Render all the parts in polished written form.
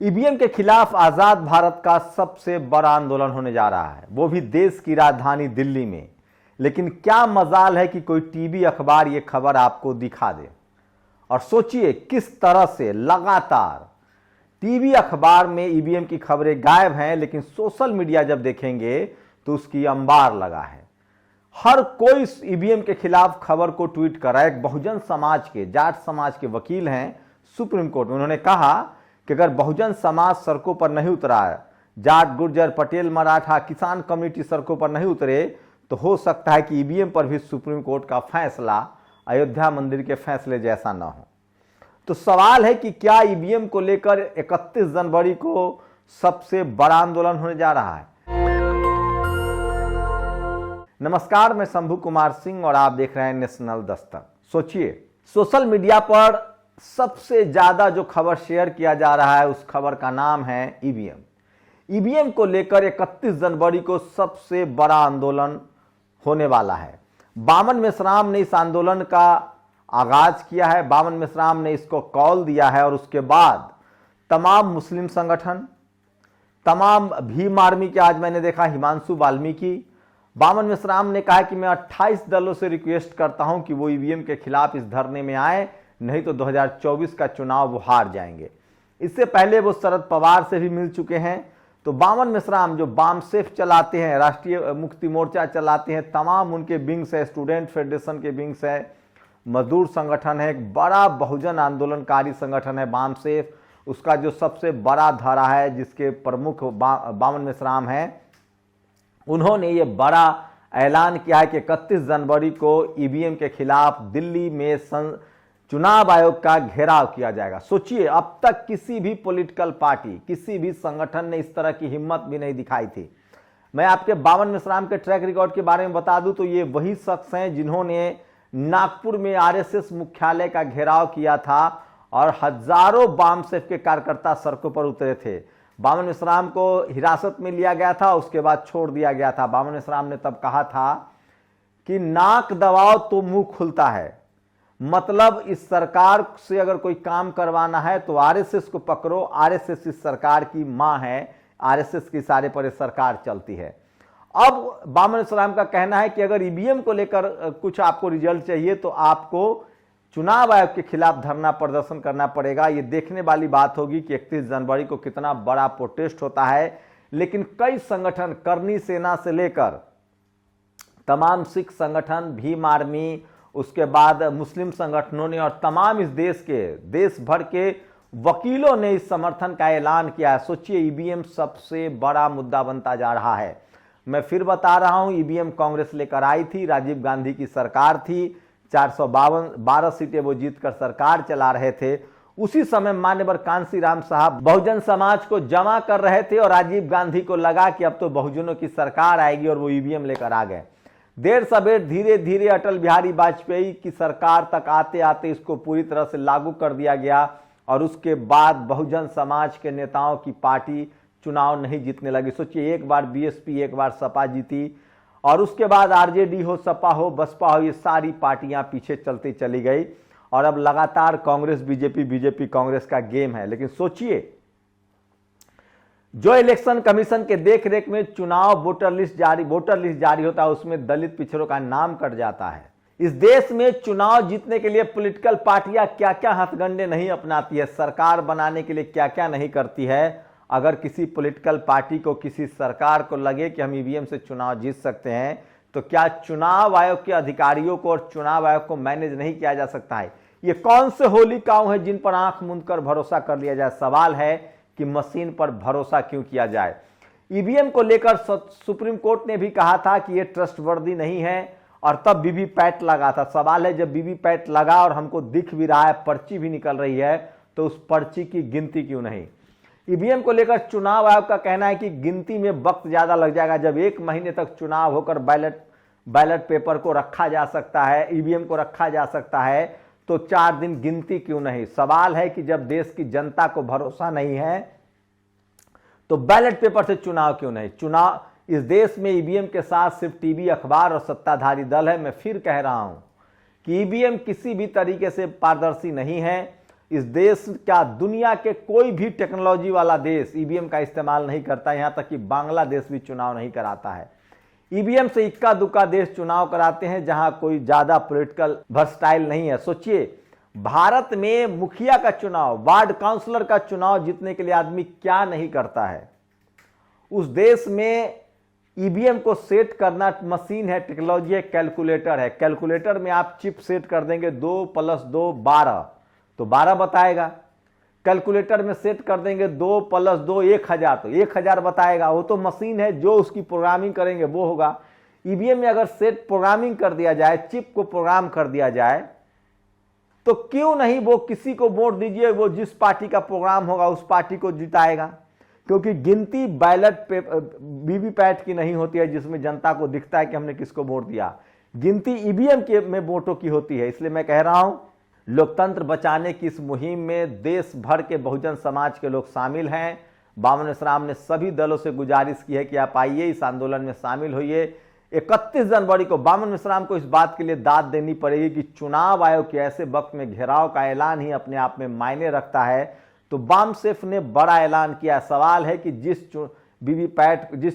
EVM के खिलाफ आजाद भारत का सबसे बड़ा आंदोलन होने जा रहा है, वो भी देश की राजधानी दिल्ली में। लेकिन क्या मजाल है कि कोई टीवी अखबार ये खबर आपको दिखा दे। और सोचिए किस तरह से लगातार टीवी अखबार में ईवीएम की खबरें गायब हैं, लेकिन सोशल मीडिया जब देखेंगे तो उसकी अंबार लगा है। हर कोई ईवीएम के खिलाफ खबर को ट्वीट कर रहा है। एक बहुजन समाज के, जाट समाज के वकील हैं सुप्रीम कोर्ट में, उन्होंने कहा कि अगर बहुजन समाज सड़कों पर नहीं उतरा है, जाट, गुर्जर, पटेल, मराठा, किसान कम्युनिटी सड़कों पर नहीं उतरे, तो हो सकता है कि ईवीएम पर भी सुप्रीम कोर्ट का फैसला अयोध्या मंदिर के फैसले जैसा न हो। तो सवाल है कि क्या ईवीएम को लेकर 31 जनवरी को सबसे बड़ा आंदोलन होने जा रहा है। नमस्कार, मैं शंभू कुमार सिंह और आप देख रहे हैं नेशनल दस्तक। सोचिए, सोशल मीडिया पर सबसे ज्यादा जो खबर शेयर किया जा रहा है उस खबर का नाम है ईवीएम। ईवीएम को लेकर 31 जनवरी को सबसे बड़ा आंदोलन होने वाला है। बामन मेश्राम ने इस आंदोलन का आगाज किया है, बामन मेश्राम ने इसको कॉल दिया है और उसके बाद तमाम मुस्लिम संगठन, तमाम भीम आर्मी के, आज मैंने देखा हिमांशु वाल्मीकि, बामन मेश्राम ने कहा कि मैं 28 दलों से रिक्वेस्ट करता हूं कि वो ईवीएम के खिलाफ इस धरने में आए, नहीं तो 2024 का चुनाव वो हार जाएंगे। इससे पहले वो शरद पवार से भी मिल चुके हैं। तो बामन मेश्राम जो बामसेफ चलाते हैं, राष्ट्रीय मुक्ति मोर्चा चलाते हैं, तमाम उनके विंग्स है, स्टूडेंट फेडरेशन के विंग्स है, मजदूर संगठन है, एक बड़ा बहुजन आंदोलनकारी संगठन है बामसेफ, उसका जो सबसे बड़ा धारा है जिसके प्रमुख बामन मेश्राम है, उन्होंने ये बड़ा ऐलान किया है कि 31 जनवरी को ईवीएम के खिलाफ दिल्ली में चुनाव आयोग का घेराव किया जाएगा। सोचिए, अब तक किसी भी पॉलिटिकल पार्टी, किसी भी संगठन ने इस तरह की हिम्मत भी नहीं दिखाई थी। मैं आपके बामन मेश्राम के ट्रैक रिकॉर्ड के बारे में बता दूं तो ये वही शख्स हैं जिन्होंने नागपुर में आरएसएस मुख्यालय का घेराव किया था और हजारों बामसेफ के कार्यकर्ता सड़कों पर उतरे थे। बामन मेश्राम को हिरासत में लिया गया था, उसके बाद छोड़ दिया गया था। बामन मेश्राम ने तब कहा था कि नाक दबाओ तो मुंह खुलता है, मतलब इस सरकार से अगर कोई काम करवाना है तो आरएसएस को पकड़ो, आरएसएस इस सरकार की मां है, आरएसएस के इशारे पर इस सरकार चलती है। अब बामन मेश्राम का कहना है कि अगर ईवीएम को लेकर कुछ आपको रिजल्ट चाहिए तो आपको चुनाव आयोग के खिलाफ धरना प्रदर्शन करना पड़ेगा। ये देखने वाली बात होगी कि 31 जनवरी को कितना बड़ा प्रोटेस्ट होता है। लेकिन कई संगठन, करनी सेना से लेकर तमाम सिख संगठन, भीम आर्मी, उसके बाद मुस्लिम संगठनों ने और तमाम इस देश भर के वकीलों ने इस समर्थन का ऐलान किया है। सोचिए, ईवीएम सबसे बड़ा मुद्दा बनता जा रहा है। मैं फिर बता रहा हूं, ईवीएम कांग्रेस लेकर आई थी, राजीव गांधी की सरकार थी, 452 सीटें वो जीतकर सरकार चला रहे थे। उसी समय मान्यवर कांशीराम साहब बहुजन समाज को जमा कर रहे थे और राजीव गांधी को लगा कि अब तो बहुजनों की सरकार आएगी और वो ईवीएम लेकर आ गए। देर सबेर धीरे धीरे अटल बिहारी वाजपेयी की सरकार तक आते आते इसको पूरी तरह से लागू कर दिया गया और उसके बाद बहुजन समाज के नेताओं की पार्टी चुनाव नहीं जीतने लगी। सोचिए, एक बार बीएसपी, एक बार सपा जीती और उसके बाद आरजेडी हो, सपा हो, बसपा हो, ये सारी पार्टियां पीछे चलती चली गई और अब लगातार कांग्रेस बीजेपी, बीजेपी कांग्रेस का गेम है। लेकिन सोचिए, जो इलेक्शन कमीशन के देखरेख में चुनाव वोटर लिस्ट जारी होता है, उसमें दलित पिछड़ों का नाम कट जाता है। इस देश में चुनाव जीतने के लिए पॉलिटिकल पार्टियां क्या क्या हथकंडे नहीं अपनाती है, सरकार बनाने के लिए क्या क्या नहीं करती है। अगर किसी पॉलिटिकल पार्टी को, किसी सरकार को लगे कि हम ईवीएम से चुनाव जीत सकते हैं, तो क्या चुनाव आयोग के अधिकारियों को और चुनाव आयोग को मैनेज नहीं किया जा सकता है? ये कौन से होली काऊ है जिन पर आंख मूंद कर भरोसा कर लिया जाए? सवाल है कि मशीन पर भरोसा क्यों किया जाए। ईवीएम को लेकर सुप्रीम कोर्ट ने भी कहा था कि यह ट्रस्टवर्दी नहीं है और तब वीवीपैट लगा था। सवाल है, जब वीवीपैट लगा और हमको दिख भी रहा है, पर्ची भी निकल रही है, तो उस पर्ची की गिनती क्यों नहीं? ईवीएम को लेकर चुनाव आयोग का कहना है कि गिनती में वक्त ज्यादा लग जाएगा। जब 1 महीने तक चुनाव होकर बैलेट पेपर को रखा जा सकता है, ईवीएम को रखा जा सकता है, तो 4 दिन गिनती क्यों नहीं? सवाल है कि जब देश की जनता को भरोसा नहीं है तो बैलेट पेपर से चुनाव क्यों नहीं? इस देश में ईवीएम के साथ सिर्फ टीवी, अखबार और सत्ताधारी दल है। मैं फिर कह रहा हूं कि ईवीएम किसी भी तरीके से पारदर्शी नहीं है। इस देश का दुनिया के कोई भी टेक्नोलॉजी वाला देश ईवीएम का इस्तेमाल नहीं करता, यहां तक कि बांग्लादेश भी चुनाव नहीं कराता है। ईवीएम से इक्का दुक्का देश चुनाव कराते हैं जहां कोई ज्यादा पॉलिटिकल वर्सटाइल नहीं है। सोचिए, भारत में मुखिया का चुनाव, वार्ड काउंसलर का चुनाव जीतने के लिए आदमी क्या नहीं करता है। उस देश में ईवीएम को सेट करना मशीन है, टेक्नोलॉजी है, कैलकुलेटर है। कैलकुलेटर में आप चिप सेट कर देंगे 2 + 2 12 तो 12 बताएगा। कैलकुलेटर में सेट कर देंगे 2 + 2 1000 तो 1000 बताएगा। वो तो मशीन है, जो उसकी प्रोग्रामिंग करेंगे वो होगा। ईवीएम में अगर सेट प्रोग्रामिंग कर दिया जाए, चिप को प्रोग्राम कर दिया जाए, तो क्यों नहीं वो किसी को वोट दीजिए, वो जिस पार्टी का प्रोग्राम होगा उस पार्टी को जिताएगा। क्योंकि गिनती बैलेट वीवीपैट की नहीं होती है जिसमें जनता को दिखता है कि हमने किसको वोट दिया। गिनती ईवीएम के में वोटों की होती है। इसलिए मैं कह रहा हूं, लोकतंत्र बचाने की इस मुहिम में देश भर के बहुजन समाज के लोग शामिल हैं। बामन मिश्राम ने सभी दलों से गुजारिश की है कि आप आइए, इस आंदोलन में शामिल होइए। 31 जनवरी को बामन मिश्राम को इस बात के लिए दाद देनी पड़ेगी कि चुनाव आयोग के ऐसे वक्त में घेराव का ऐलान ही अपने आप में मायने रखता है। तो बामसेफ ने बड़ा ऐलान किया। सवाल है कि जिस वीवीपैट, जिस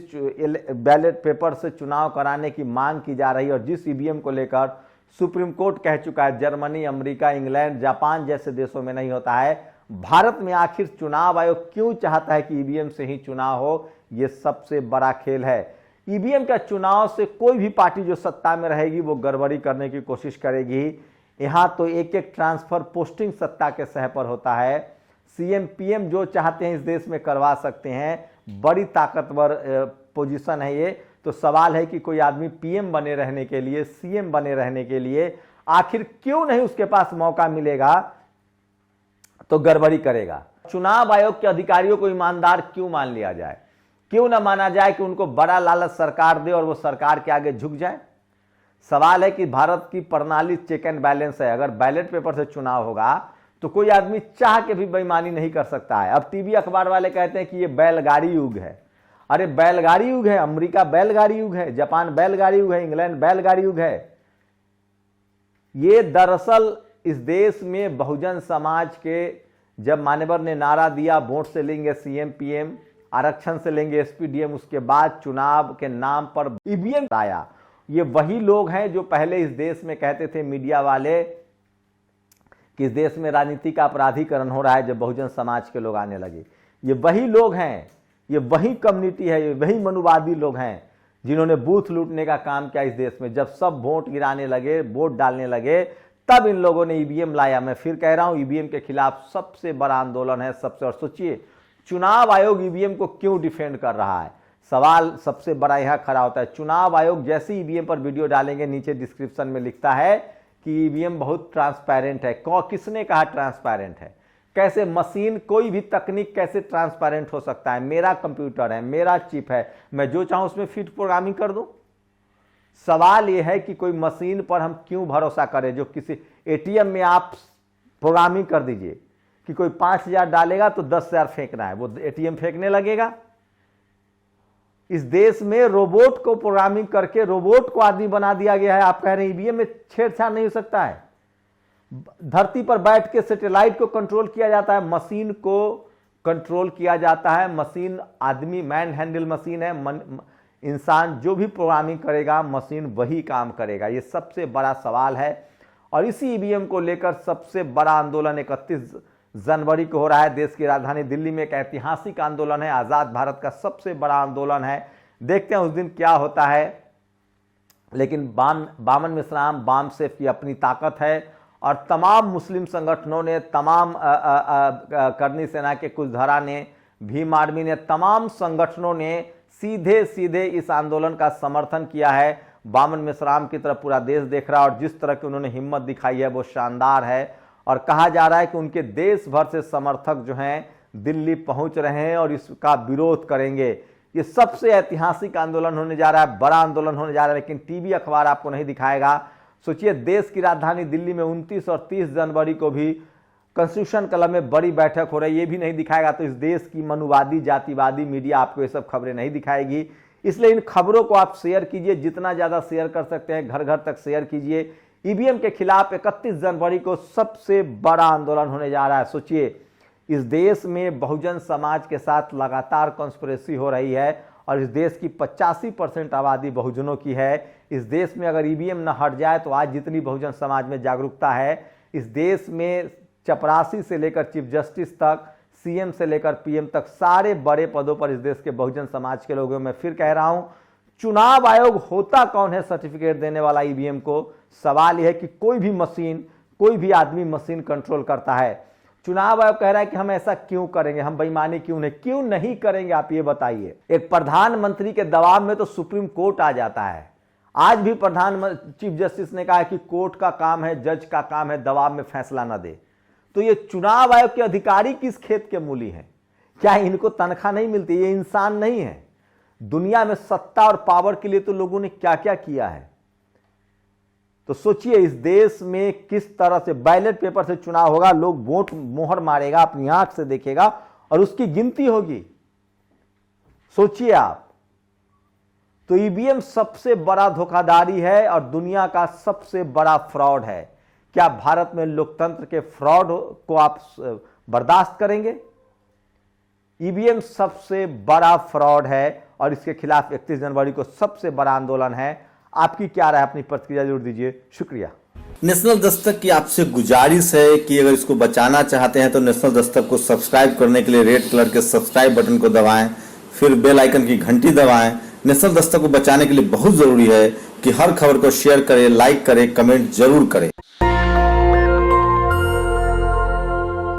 बैलेट पेपर से चुनाव कराने की मांग की जा रही है और जिस ईवीएम को लेकर सुप्रीम कोर्ट कह चुका है जर्मनी, अमेरिका, इंग्लैंड, जापान जैसे देशों में नहीं होता है, भारत में आखिर चुनाव आयोग क्यों चाहता है कि ईवीएम से ही चुनाव हो? यह सबसे बड़ा खेल है। ईवीएम का चुनाव से कोई भी पार्टी जो सत्ता में रहेगी वो गड़बड़ी करने की कोशिश करेगी। यहां तो एक एक ट्रांसफर पोस्टिंग सत्ता के सह पर होता है। सीएम पीएम जो चाहते हैं इस देश में करवा सकते हैं। बड़ी ताकतवर पोजीशन है ये। तो सवाल है कि कोई आदमी पीएम बने रहने के लिए, सीएम बने रहने के लिए आखिर क्यों नहीं उसके पास मौका मिलेगा तो गड़बड़ी करेगा। चुनाव आयोग के अधिकारियों को ईमानदार क्यों मान लिया जाए? क्यों ना माना जाए कि उनको बड़ा लालच सरकार दे और वो सरकार के आगे झुक जाए? सवाल है कि भारत की प्रणाली चेक एंड बैलेंस है। अगर बैलेट पेपर से चुनाव होगा तो कोई आदमी चाह के भी बेईमानी नहीं कर सकता है। अब टीवी अखबार वाले कहते हैं कि ये बैलगाड़ी युग है। अरे बैलगाड़ी युग है, अमेरिका बैलगाड़ी युग है, जापान बैलगाड़ी युग है, इंग्लैंड बैलगाड़ी युग है। ये दरअसल इस देश में बहुजन समाज के जब मान्यवर ने नारा दिया वोट से लेंगे सीएम पीएम, आरक्षण से लेंगे एसपीडीएम, उसके बाद चुनाव के नाम पर ईवीएम आया। ये वही लोग हैं जो पहले इस देश में कहते थे मीडिया वाले कि इस देश में राजनीति का अपराधीकरण हो रहा है। जब बहुजन समाज के लोग आने लगे, ये वही लोग हैं, ये वही कम्युनिटी है, ये वही मनुवादी लोग हैं जिन्होंने बूथ लूटने का काम किया इस देश में। जब सब वोट गिराने लगे, वोट डालने लगे, तब इन लोगों ने ईवीएम लाया। मैं फिर कह रहा हूं, ईवीएम के खिलाफ सबसे बड़ा आंदोलन है सबसे। और सोचिए, चुनाव आयोग ईवीएम को क्यों डिफेंड कर रहा है? सवाल सबसे बड़ा यहां खड़ा होता है। चुनाव आयोग जैसे ईवीएम पर वीडियो डालेंगे, नीचे डिस्क्रिप्शन में लिखता है कि ईवीएम बहुत ट्रांसपेरेंट है। किसने कहा ट्रांसपेरेंट है? कैसे मशीन, कोई भी तकनीक कैसे ट्रांसपेरेंट हो सकता है? मेरा कंप्यूटर है, मेरा चिप है, मैं जो चाहूं उसमें फिट प्रोग्रामिंग कर दूं। सवाल यह है कि कोई मशीन पर हम क्यों भरोसा करें? जो किसी एटीएम में आप प्रोग्रामिंग कर दीजिए कि कोई 5000 डालेगा तो 10,000 फेंकना है, वो एटीएम फेंकने लगेगा। इस देश में रोबोट को प्रोग्रामिंग करके रोबोट को आदमी बना दिया गया है। आप कह रहे हैं ईवीएम में छेड़छाड़ नहीं हो सकता है? धरती पर बैठ के सैटेलाइट को कंट्रोल किया जाता है, मशीन को कंट्रोल किया जाता है। मशीन आदमी, मैन हैंडल मशीन है। इंसान जो भी प्रोग्रामिंग करेगा, मशीन वही काम करेगा। ये सबसे बड़ा सवाल है। और इसी ईवीएम को लेकर सबसे बड़ा आंदोलन 31 जनवरी को हो रहा है। देश की राजधानी दिल्ली में एक ऐतिहासिक आंदोलन है, आजाद भारत का सबसे बड़ा आंदोलन है। देखते हैं उस दिन क्या होता है। लेकिन बामन मिश्राम, बामसेफ की अपनी ताकत है और तमाम मुस्लिम संगठनों ने, तमाम करनी सेना के कुलधारा ने, भीम आर्मी ने, तमाम संगठनों ने सीधे सीधे इस आंदोलन का समर्थन किया है। बामन मिश्राम की तरफ पूरा देश देख रहा है और जिस तरह की उन्होंने हिम्मत दिखाई है वो शानदार है। और कहा जा रहा है कि उनके देश भर से समर्थक जो हैं दिल्ली पहुंच रहे हैं और इसका विरोध करेंगे। ये सबसे ऐतिहासिक आंदोलन होने जा रहा है, बड़ा आंदोलन होने जा रहा है। लेकिन टीवी अखबार आपको नहीं दिखाएगा। सोचिए, देश की राजधानी दिल्ली में 29 और 30 जनवरी को भी कॉन्स्टिट्यूशन क्लब में बड़ी बैठक हो रही है, ये भी नहीं दिखाएगा। तो इस देश की मनुवादी, जातिवादी मीडिया आपको ये सब खबरें नहीं दिखाएगी। इसलिए इन खबरों को आप शेयर कीजिए, जितना ज़्यादा शेयर कर सकते हैं, घर घर तक शेयर कीजिए। ईवीएम के खिलाफ 31 जनवरी को सबसे बड़ा आंदोलन होने जा रहा है। सोचिए, इस देश में बहुजन समाज के साथ लगातार कॉन्स्पिरेसी हो रही है और इस देश की 85% आबादी बहुजनों की है। इस देश में अगर ईवीएम न हट जाए तो आज जितनी बहुजन समाज में जागरूकता है, इस देश में चपरासी से लेकर चीफ जस्टिस तक, सीएम से लेकर पीएम तक सारे बड़े पदों पर इस देश के बहुजन समाज के लोगों में फिर कह रहा हूं, चुनाव आयोग होता कौन है सर्टिफिकेट देने वाला ईवीएम को? सवाल यह है कि कोई भी मशीन, कोई भी आदमी मशीन कंट्रोल करता है। चुनाव आयोग कह रहा है कि हम ऐसा क्यों करेंगे, हम बेईमानी क्यों नहीं करेंगे, आप ये बताइए। एक प्रधानमंत्री के दबाव में तो सुप्रीम कोर्ट आ जाता है। आज भी चीफ जस्टिस ने कहा है कि कोर्ट का काम है, जज का काम है दबाव में फैसला न दे। तो ये चुनाव आयोग के अधिकारी किस खेत के मूली हैं? क्या इनको तनख्वाह नहीं मिलती? ये इंसान नहीं है? दुनिया में सत्ता और पावर के लिए तो लोगों ने क्या क्या किया है। तो सोचिए, इस देश में किस तरह से बैलेट पेपर से चुनाव होगा, लोग वोट मोहर मारेगा, अपनी आंख से देखेगा और उसकी गिनती होगी। सोचिए आप। तो ईवीएम सबसे बड़ा धोखाधड़ी है और दुनिया का सबसे बड़ा फ्रॉड है। क्या भारत में लोकतंत्र के फ्रॉड को आप बर्दाश्त करेंगे? ईवीएम सबसे बड़ा फ्रॉड है और इसके खिलाफ 31 जनवरी को सबसे बड़ा आंदोलन है। आपकी क्या राय, अपनी प्रतिक्रिया जरूर दीजिए। शुक्रिया। नेशनल दस्तक की आपसे गुजारिश है कि अगर इसको बचाना चाहते हैं तो नेशनल दस्तक को सब्सक्राइब करने के लिए रेड कलर के सब्सक्राइब बटन को दबाएं, फिर बेल आइकन की घंटी दबाएं। नेशनल दस्तक को बचाने के लिए बहुत जरूरी है कि हर खबर को शेयर करें, लाइक करें, कमेंट जरूर करें।